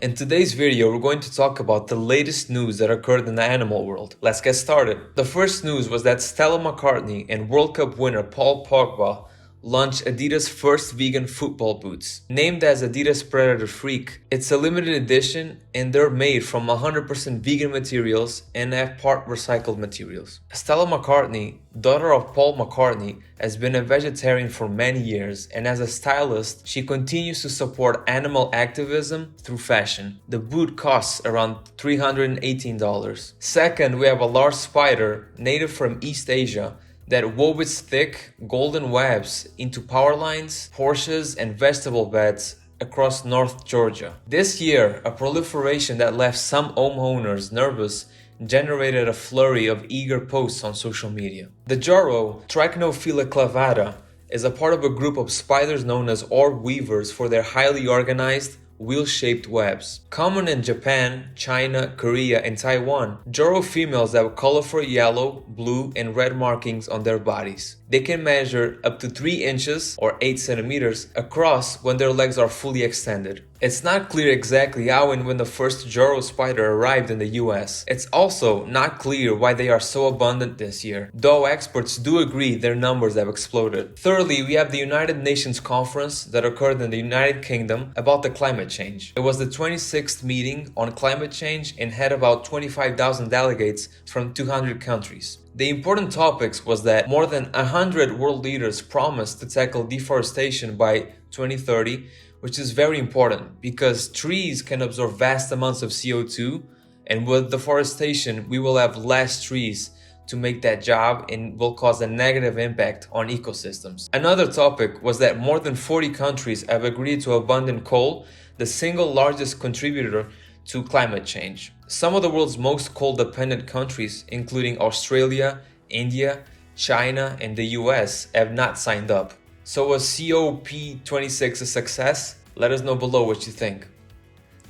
In today's video, we're going to talk about the latest news that occurred in the animal world. Let's get started. The first news was that Stella McCartney and World Cup winner Paul Pogba launched Adidas' first vegan football boots. Named as Adidas Predator Freak, it's a limited edition and they're made from 100% vegan materials and have part recycled materials. Stella McCartney, daughter of Paul McCartney, has been a vegetarian for many years, and as a stylist, she continues to support animal activism through fashion. The boot costs around $318. Second, we have a large spider native from East Asia that wove its thick, golden webs into power lines, Porsches, and vegetable beds across North Georgia. This year, a proliferation that left some homeowners nervous generated a flurry of eager posts on social media. The Joro, Trichonephila clavata, is a part of a group of spiders known as orb weavers for their highly organized, wheel-shaped webs. Common in Japan, China, Korea, and Taiwan, Joro females have colorful yellow, blue, and red markings on their bodies. They can measure up to 3 inches or 8 centimeters across when their legs are fully extended. It's not clear exactly how and when the first Joro spider arrived in the US. It's also not clear why they are so abundant this year, though experts do agree their numbers have exploded. Thirdly, we have the United Nations conference that occurred in the United Kingdom about the climate change. It was the 26th meeting on climate change and had about 25,000 delegates from 200 countries. The important topics was that more than 100 world leaders promised to tackle deforestation by 2030, which is very important because trees can absorb vast amounts of CO2, and with deforestation we will have less trees to make that job and will cause a negative impact on ecosystems. Another topic was that more than 40 countries have agreed to abandon coal, the single largest contributor to climate change. Some of the world's most coal-dependent countries, including Australia, India, China, and the US, have not signed up. So was COP26 a success? Let us know below what you think.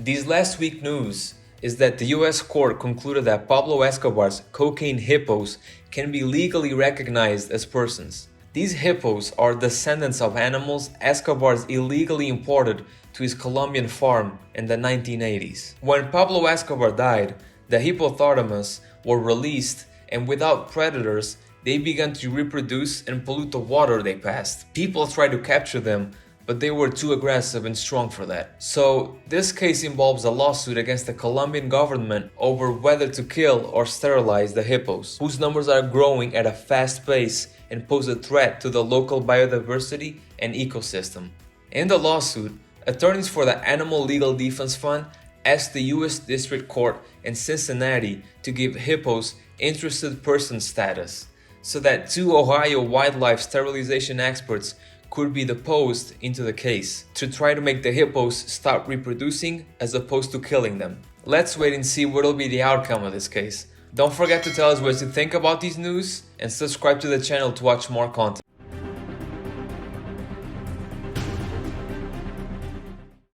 These last week news is that the US court concluded that Pablo Escobar's cocaine hippos can be legally recognized as persons. These hippos are descendants of animals Escobar's illegally imported to his Colombian farm in the 1980s. When Pablo Escobar died, the hippopotamus were released, and without predators, they began to reproduce and pollute the water they passed. People tried to capture them, but they were too aggressive and strong for that. So this case involves a lawsuit against the Colombian government over whether to kill or sterilize the hippos, whose numbers are growing at a fast pace and pose a threat to the local biodiversity and ecosystem. In the lawsuit, attorneys for the Animal Legal Defense Fund asked the U.S. District Court in Cincinnati to give hippos interested person status, so that 2 Ohio wildlife sterilization experts could be deposed into the case to try to make the hippos stop reproducing as opposed to killing them. Let's wait and see what will be the outcome of this case. Don't forget to tell us what you think about these news and subscribe to the channel to watch more content.